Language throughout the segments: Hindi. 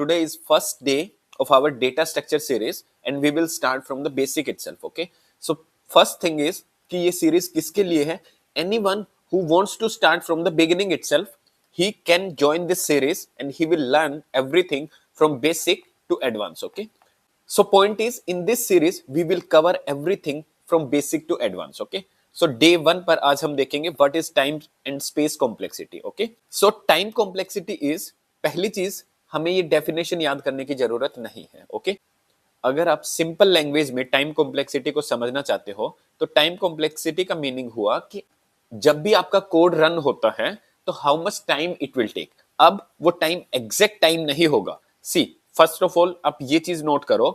today is first day of our data structure series and we will start from the basic itself. Okay, so first thing is कि ये series किसके लिए है? Anyone who wants to start from the beginning itself, he can join this series and he will learn everything from basic to advanced. Okay, so point is in this series we will cover everything from basic to advanced. Okay, so day 1 पर आज हम देखेंगे what is time and space complexity. Okay, so time complexity is, पहली चीज हमें ये डेफिनेशन याद करने की जरूरत नहीं है. ओके, अगर आप सिंपल लैंग्वेज में टाइम कॉम्प्लेक्सिटी को समझना चाहते हो तो टाइम कॉम्प्लेक्सिटी का मीनिंग हुआ कि जब भी आपका कोड रन होता है तो how much time it will take. अब वो टाइम एग्जैक्ट टाइम नहीं होगा. सी, फर्स्ट ऑफ ऑल आप ये चीज नोट करो,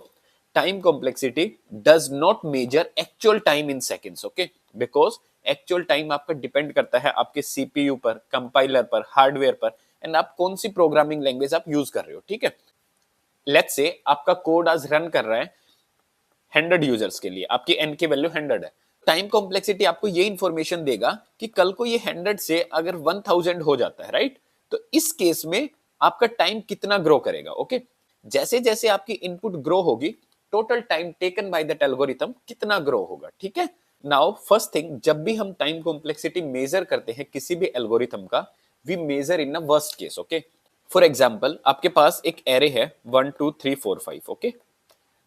time complexity does not measure actual time in seconds. Okay, because actual time आपका डिपेंड करता है आपके सीपीयू पर, कंपाइलर पर, हार्डवेयर पर एंड आप कौन सी प्रोग्रामिंग लैंग्वेज आप यूज कर रहे हो. ठीक है, लेट्स से आपका कोड आज रन कर रहा है 100 यूजर्स के लिए, आपकी एन की वैल्यू 100 है. टाइम कॉम्प्लेक्सिटी आपको ये इंफॉर्मेशन देगा कि कल को ये 100 से अगर 1000 हो जाता है, राइट, तो इस केस में आपका टाइम कितना ग्रो करेगा. ओके, जैसे जैसे आपकी इनपुट ग्रो होगी total time taken by that algorithm कितना ग्रो होगा. ठीक है, नाउ फर्स्ट थिंग, जब भी हम टाइम कॉम्प्लेक्सिटी मेजर करते हैं किसी भी एल्गोरिथम का, we measure in a worst case. Okay, for example आपके पास एक एरे है 1 2 3 4 5. ओके,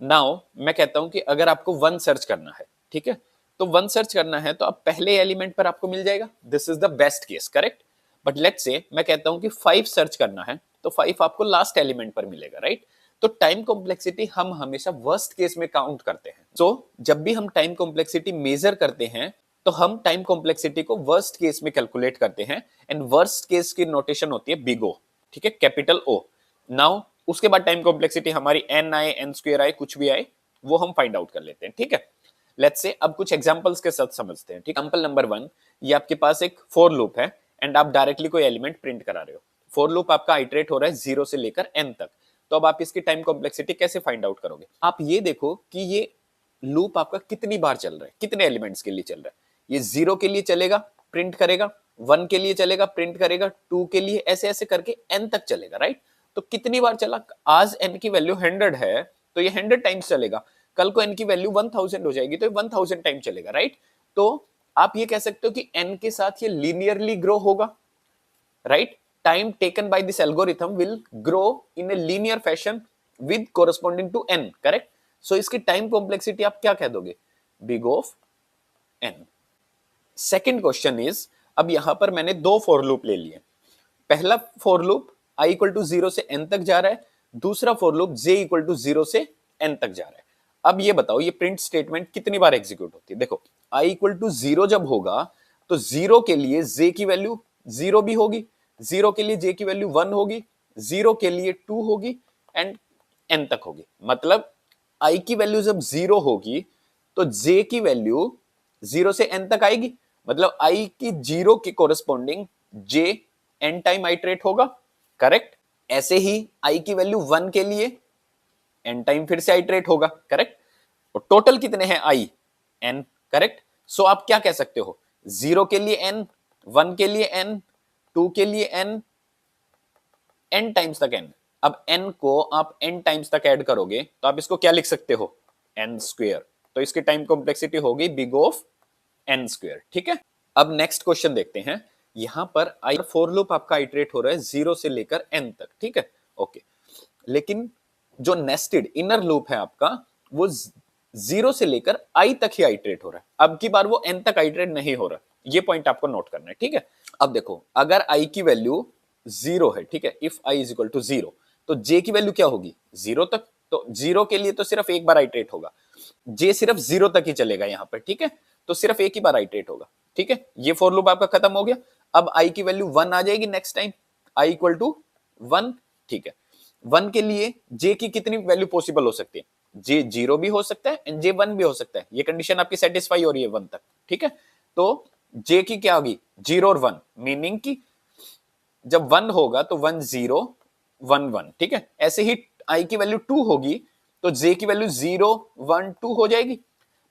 नाउ मैं कहता हूं कि अगर आपको 1 सर्च करना है, ठीक है, तो 1 सर्च करना है तो अब पहले एलिमेंट पर आपको मिल जाएगा, this is the best case, correct. But let's say मैं कहता हूं कि 5 सर्च करना है तो 5 आपको लास्ट एलिमेंट पर मिलेगा, राइट. तो टाइम कॉम्प्लेक्सिटी हम हमेशा वर्स्ट केस में काउंट करते हैं. सो जब भी हम टाइम कॉम्प्लेक्सिटी मेजर करते हैं तो हम टाइम कॉम्प्लेक्सिटी को वर्स्ट केस में कैलकुलेट करते हैं एंड वर्स्ट केस की नोटेशन होती है बिग ओ. ठीक है, कैपिटल ओ. नाउ उसके बाद टाइम कॉम्प्लेक्सिटी हमारी एन आए, एन स्क्वायर आए, कुछ भी आए, वो हम फाइंड आउट कर लेते हैं. ठीक है, लेट्स से अब कुछ एग्जांपल्स के साथ समझते हैं. ठीक, एग्जांपल नंबर 1, ये आपके पास एक फॉर लूप है एंड आप डायरेक्टली कोई एलिमेंट प्रिंट करा रहे हो. फॉर लूप आपका आइटरेट हो रहा है 0 से लेकर n तक. तो अब आप इसकी टाइम कॉम्प्लेक्सिटी कैसे फाइंड आउट करोगे? आप ये देखो कि ये लूप आपका कितनी बार चल रहा है, कितने एलिमेंट्स के लिए चल रहा है. ये 0 के लिए चलेगा, प्रिंट करेगा, 1 के लिए चलेगा, प्रिंट करेगा, 2 के लिए, ऐसे ऐसे करके n तक चलेगा, राइट. तो कितनी बार चला? आज n की वैल्यू 100 है तो ये 100 टाइम्स चलेगा. कल को n की वैल्यू 1000 हो जाएगी तो ये 1000 टाइम चलेगा, राइट. तो आप ये कह सकते हो कि n के साथ ये लीनियरली ग्रो होगा, right. Time taken by this algorithm will grow in a linear fashion with corresponding to n, correct. So इसकी टाइम कॉम्प्लेक्सिटी आप क्या कह दोगे? Big of n. Second question is, अब यहां पर मैंने 2 फॉर लूप ले लिए. पहला for loop i equal to 0 से n तक जा रहा है, दूसरा for loop j equal to 0 से n तक जा रहा है. अब ये बताओ ये प्रिंट स्टेटमेंट कितनी बार एग्जीक्यूट होती है? देखो, i इक्वल टू 0 जब होगा तो 0 के लिए j की वैल्यू 0 भी होगी, 0 के लिए j की वैल्यू 1 होगी, 0 के लिए 2 होगी एंड n तक होगी. मतलब i की वैल्यू जब 0 होगी तो j की वैल्यू 0 से n तक आएगी. मतलब i की 0 के corresponding j n time iterate होगा, करेक्ट. ऐसे ही i की वैल्यू 1 के लिए n टाइम फिर से आइटरेट होगा, करेक्ट. और टोटल कितने हैं i? n, correct. सो आप क्या कह सकते हो? 0 के लिए n, 1 के लिए n, 2 के लिए n, n टाइम्स तक n. अब n को आप n टाइम्स तक ऐड करोगे तो आप इसको क्या लिख सकते हो? n square. तो इसकी टाइम कॉम्प्लेक्सिटी होगी बिग ऑफ n स्क्वायर. ठीक है, अब नेक्स्ट क्वेश्चन देखते हैं. यहां पर फॉर लूप आपका आइटरेट हो रहा है 0 से लेकर n तक. ठीक है, ओके. लेकिन जो नेस्टेड इनर लूप है आपका वो 0 से लेकर i तक ही आइटरेट हो रहा है. अब की बार वो n तक आइटरेट नहीं हो रहा. ये पॉइंट आपको नोट करना है. ठीक है, अब देखो, अगर i की वैल्यू 0 है, ठीक है, if i is equal to 0, तो j की वैल्यू क्या होगी? 0 तक. तो 0 के लिए तो सिर्फ एक बार आइटरेट होगा, j सिर्फ 0 तक ही चलेगा यहां पर. ठीक है, तो सिर्फ एक ही बार आइटरेट होगा. ठीक है, ये फॉर लूप आपका खत्म हो गया. अब i की वैल्यू 1 आ जाएगी next time, i equal to 1. ठीक है, 1 के लिए j की कितनी वैल्यू पॉसिबल हो सकती है? j 0 भी हो सकता है एंड j 1 भी हो सकता है. ये कंडीशन आपकी सेटिस्फाई हो रही है 1 तक. ठीक है, तो j की क्या होगी? 0 और 1, मीनिंग कि जब 1 होगा तो 1 0 1 1. ठीक है, ऐसे ही i की वैल्यू 2 होगी तो j की वैल्यू 0 1 2 हो जाएगी.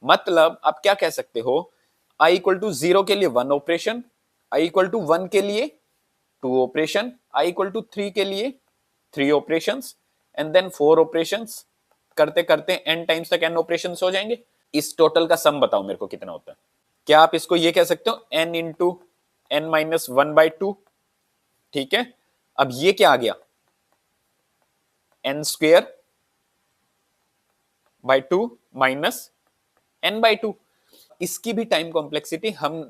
मतलब आप क्या कह सकते हो? i इक्वल टू 0 के लिए 1 ऑपरेशन, i इक्वल टू 1 के लिए 2 ऑपरेशन, i इक्वल टू 3 के लिए 3 ऑपरेशंस, एंड देन 4 ऑपरेशंस करते करते n टाइम्स तक n ऑपरेशंस हो जाएंगे। इस टोटल का सम बताओ मेरे को कितना होता है। क्या आप इसको ये कह सकते हो n इंटू n माइनस 1/2, ठीक है। अब ये क्या आ गया, n square by 2 minus n/2। इसकी भी टाइम कॉम्प्लेक्सिटी हम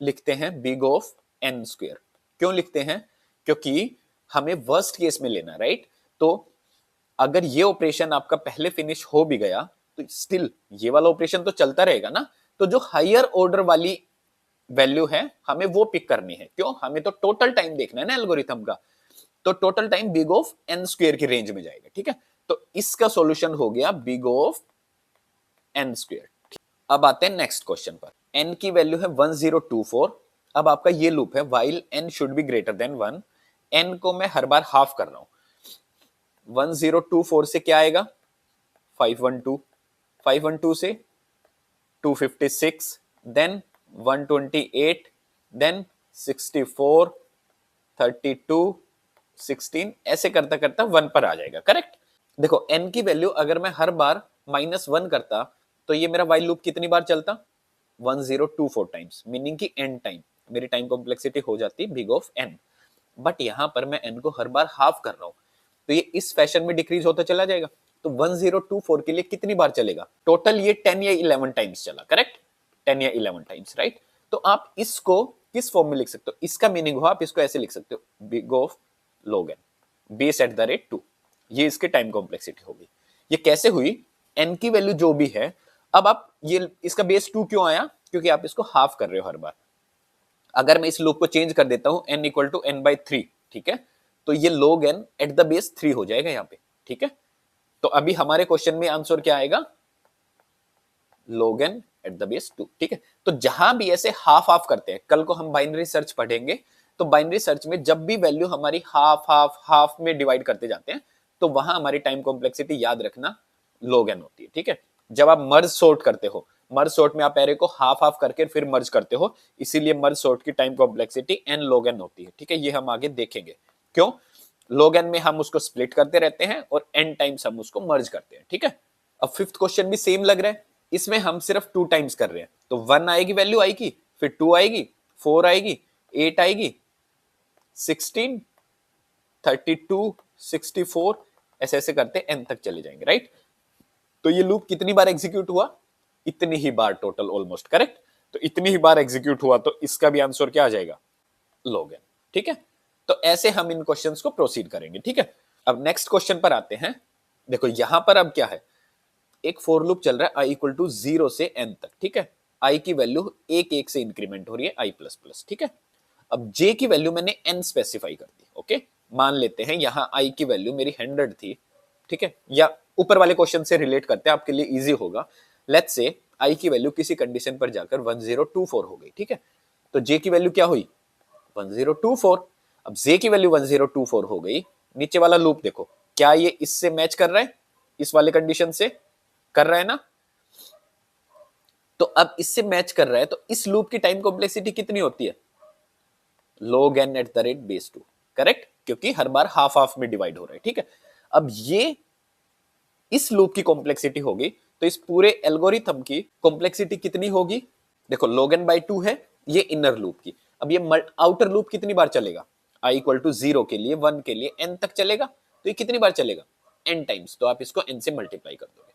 लिखते हैं बिग ऑफ n स्क्वेयर। क्यों लिखते हैं, क्योंकि हमें वर्स्ट केस में लेना, राइट। तो अगर ये ऑपरेशन आपका पहले फिनिश हो भी गया तो स्टिल ये वाला ऑपरेशन तो चलता रहेगा ना। तो जो हायर ऑर्डर वाली वैल्यू है हमें वो पिक करनी है। क्यों, हमें तो टोटल टाइम देखना है ना एल्गोरिथम का। तो total time big of n square की रेंज में जाएगा, ठीक है। तो इसका सॉल्यूशन हो गया बिग ऑफ n स्क्वेयर। अब आते हैं नेक्स्ट क्वेश्चन पर। n की वैल्यू है 1024। अब आपका ये लूप है while n should be greater than 1। n को मैं हर बार हाफ कर रहा हूं। 1024 से क्या आएगा, 512, 512 से 256, देन 128, देन 64, 32, 16, ऐसे करता करता 1 पर आ जाएगा, करेक्ट। देखो n की वैल्यू अगर मैं हर बार -1 करता तो ये मेरा while लूप कितनी बार चलता, 1024 टाइम्स, मीनिंग की n टाइम मेरी टाइम कॉम्प्लेक्सिटी हो जाती बिग ऑफ n। बट यहां पर मैं n को हर बार हाफ कर रहा हूं तो ये इस फैशन में डिक्रीज होता चला जाएगा। तो 1024 के लिए कितनी बार चलेगा, टोटल ये 10 या 11 टाइम्स चला, करेक्ट, 10 या 11 टाइम्स, राइट। तो आप इसको किस फॉर्म में लिख सकते हो, इसका मीनिंग हो आप इसको ऐसे लिख सकते हो big of log n base at the rate 2। ये इसकी टाइम कॉम्प्लेक्सिटी होगी। ये कैसे हुई, n की वैल्यू जो भी है, अब आप ये इसका बेस 2 क्यों आया, क्योंकि आप इसको हाफ कर रहे हो हर बार। अगर मैं इस लूप को चेंज कर देता हूं n इक्वल टू n/3, ठीक है, तो ये log n at the base 3 हो जाएगा यहां पे, ठीक है। तो अभी हमारे क्वेश्चन में आंसर क्या आएगा, log n at the base 2, ठीक है। तो जहां भी ऐसे हाफ हाफ करते हैं, कल को हम बाइनरी सर्च पढ़ेंगे, तो बाइनरी सर्च में जब भी वैल्यू हमारी हाफ हाफ हाफ में डिवाइड करते जाते हैं तो वहां हमारी टाइम कॉम्प्लेक्सिटी याद रखना log n होती है, ठीक है। जब आप मर्ज सॉर्ट करते हो, मर्ज सॉर्ट में आप एरे को हाफ हाफ करके फिर मर्ज करते हो, इसीलिए मर्ज सॉर्ट की time complexity n log n होती है, ठीक है। ये हम आगे देखेंगे क्यों। log n में हम उसको स्प्लिट करते रहते हैं और n टाइम्स हम उसको मर्ज करते हैं, ठीक है। अब फिफ्थ क्वेश्चन भी सेम लग रहा है, इसमें हम सिर्फ 2 टाइम्स कर रहे हैं। तो 1 आएगी वैल्यू आएगी, फिर 2 आएगी, 4 आएगी, 8 आएगी, 16, 32, 64, ऐसे ऐसे करते n तक चले जाएंगे, राइट। तो ये लूप कितनी बार एग्जीक्यूट हुआ, इतनी ही बार टोटल, ऑलमोस्ट करेक्ट। तो इतनी ही बार एग्जीक्यूट हुआ तो इसका भी आंसर क्या आ जाएगा, log n, ठीक है। तो ऐसे हम इन क्वेश्चंस को प्रोसीड करेंगे, ठीक है। अब नेक्स्ट क्वेश्चन पर आते हैं। देखो यहां पर अब क्या है, एक फॉर लूप चल रहा है i इक्वल टू 0 से n तक, ठीक है। i की वैल्यू एक एक से इंक्रीमेंट हो रही है i प्लस प्लस, ठीक है। अब j की वैल्यू मैंने n स्पेसिफाई कर दी, ओके। मान लेते हैं यहां i की वैल्यू मेरी 100 थी, ठीक है, या ऊपर वाले क्वेश्चन से रिलेट करते हैं, आपके लिए इजी होगा। लेट्स से i की वैल्यू किसी कंडीशन पर जाकर 1024 हो गई, ठीक है। तो j की वैल्यू क्या हुई, 1024। अब j की वैल्यू 1024 हो गई, नीचे वाला लूप देखो, क्या ये इससे मैच कर रहा है, इस वाले कंडीशन से कर रहा है ना। तो अब इससे मैच कर रहा है तो इस लूप की टाइम कॉम्प्लेक्सिटी कितनी होती है, log n at the rate base 2, correct, क्योंकि हर बार हाफ हाफ में डिवाइड हो रहा है, ठीक है। अब ये इस लूप की कॉम्प्लेक्सिटी होगी, तो इस पूरे एल्गोरिथम की कॉम्प्लेक्सिटी कितनी होगी, देखो log n बाई 2 है ये इनर लूप की। अब ये आउटर लूप कितनी बार चलेगा, i इक्वल टू 0 के लिए, 1 के लिए, n तक चलेगा, तो ये कितनी बार चलेगा, n टाइम्स। तो आप इसको n से मल्टीप्लाई कर दोगे,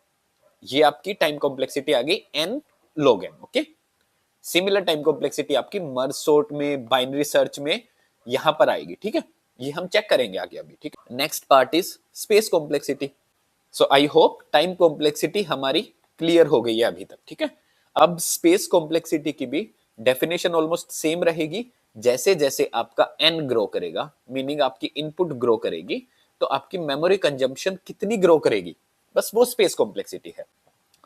ये आपकी टाइम कॉम्प्लेक्सिटी आ गई n log n, okay. Similar time complexity आपकी मर्ज सॉर्ट में, बाइनरी सर्च में यहां पर आएगी, ठीक है। ये हम चेक करेंगे आगे अभी, ठीक है। Next part is space complexity. So I hope time complexity हमारी क्लियर हो गई है अभी तक, ठीक है। अब स्पेस कॉम्प्लेक्सिटी की भी डेफिनेशन ऑलमोस्ट सेम रहेगी। जैसे जैसे आपका n ग्रो करेगा, मीनिंग आपकी इनपुट ग्रो करेगी, तो आपकी मेमोरी कंजम्पशन कितनी ग्रो करेगी, बस वो स्पेस कॉम्प्लेक्सिटी है।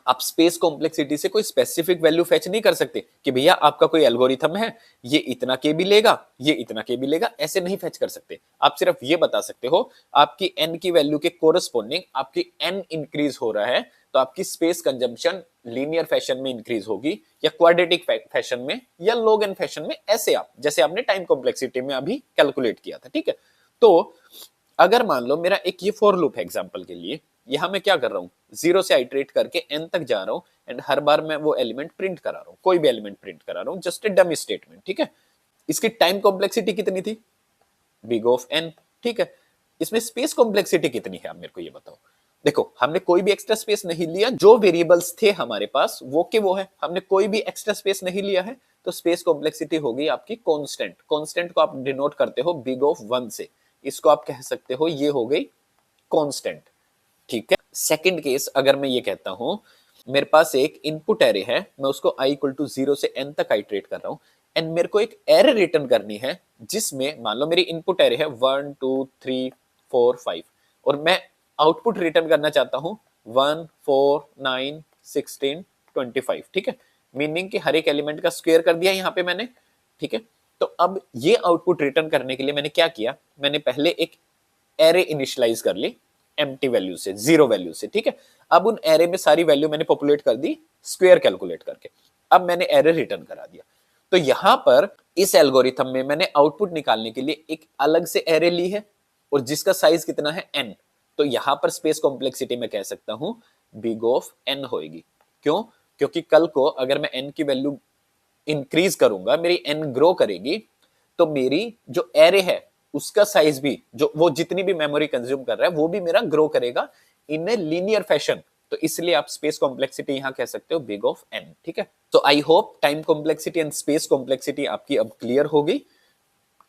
आप स्पेस कॉम्प्लेक्सिटी से कोई स्पेसिफिक वैल्यू फेच नहीं कर सकते कि भैया आपका कोई एल्गोरिथम है, ये इतना केबी लेगा, ये इतना केबी लेगा, ऐसे नहीं फेच कर सकते। आप सिर्फ ये बता सकते हो आपकी n की वैल्यू के कोरस्पोंडिंग आपकी n इंक्रीज हो रहा है, तो आपकी स्पेस कंजम्पशन लीनियर फैशन में इंक्रीज होगी या क्वाड्रेटिक फैशन में या log n फैशन में, ऐसे आप जैसे आपने टाइम कॉम्प्लेक्सिटी में अभी कैलकुलेट किया था, ठीक है। तो अगर मान लो मेरा एक ये फॉर लूप है एग्जांपल के लिए, यहां मैं क्या कर रहा हूँ, 0 से आइटरेट करके n तक जा रहा हूँ एंड हर बार मैं वो एलिमेंट प्रिंट करा रहा हूँ, कोई भी एलिमेंट प्रिंट करा रहा हूँ, जस्ट ए डमी स्टेटमेंट, ठीक है। इसकी टाइम कॉम्प्लेक्सिटी कितनी थी, बिग ऑफ n, ठीक है। इसमें स्पेस कॉम्प्लेक्सिटी कितनी है, आप मेरे को ये बताओ। देखो हमने कोई भी एक्स्ट्रा स्पेस नहीं लिया, जो वेरिएबल्स थे हमारे पास वो के वो है, हमने कोई भी एक्स्ट्रा स्पेस नहीं लिया है, तो स्पेस कॉम्प्लेक्सिटी हो गई आपकी कांस्टेंट। कांस्टेंट को आप डिनोट करते हो बिग ऑफ 1 से, इसको आप कह सकते हो ये हो गई कांस्टेंट, ठीक है। सेकंड केस अगर मैं ये कहता हूं, मेरे पास एक इनपुट एरे है, मैं उसको i इक्वल टू 0 से n तक आइटरेट कर रहा हूं एंड मेरे को एक एरे रिटर्न करनी है जिसमें मान लो मेरी इनपुट एरे है 1 2 3 4 5 और मैं आउटपुट रिटर्न करना चाहता हूं 1 4 9 16 25, ठीक है। मीनिंग कि हर एक एलिमेंट का स्क्वायर कर दिया यहां पे मैंने, ठीक है। तो अब ये आउटपुट रिटर्न करने के लिए मैंने क्या किया, मैंने पहले एक एरे इनिशियलाइज कर ली एम्प्टी वैल्यू से, 0 वैल्यू से, ठीक है। अब उन एरे में सारी वैल्यू मैंने पॉपुलेट कर दी स्क्वायर कैलकुलेट करके, अब मैंने एरे रिटर्न करा दिया। तो यहां पर इस एल्गोरिथम में मैंने आउटपुट निकालने के लिए एक अलग से एरे ली है और जिसका साइज कितना है n। तो यहां पर स्पेस कॉम्प्लेक्सिटी में कह सकता हूं बिग ऑफ n होगी। क्यों, क्योंकि कल को अगर मैं n की वैल्यू इंक्रीज करूंगा, मेरी n ग्रो करेगी, तो मेरी जो एरे है उसका साइज भी, जो वो जितनी भी मेमोरी कंज्यूम कर रहा है वो भी मेरा ग्रो करेगा इन ए लीनियर फैशन। तो इसलिए आप स्पेस कॉम्प्लेक्सिटी यहां कह सकते हो बिग ऑफ n, ठीक है। तो I hope time complexity and space complexity आपकी अब क्लियर होगी।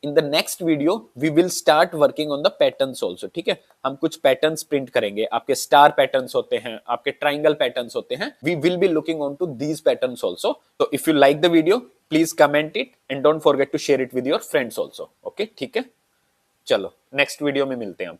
In the next video we will start working on the patterns also, ठीक है। हम कुछ पैटर्न्स प्रिंट करेंगे, आपके स्टार पैटर्न्स होते हैं, आपके ट्राइंगल पैटर्न्स होते हैं, we will be looking on to these patterns also. तो if you like the video please comment it and don't forget to share it with your friends also, okay, ठीक है। चलो नेक्स्ट वीडियो में मिलते हैं।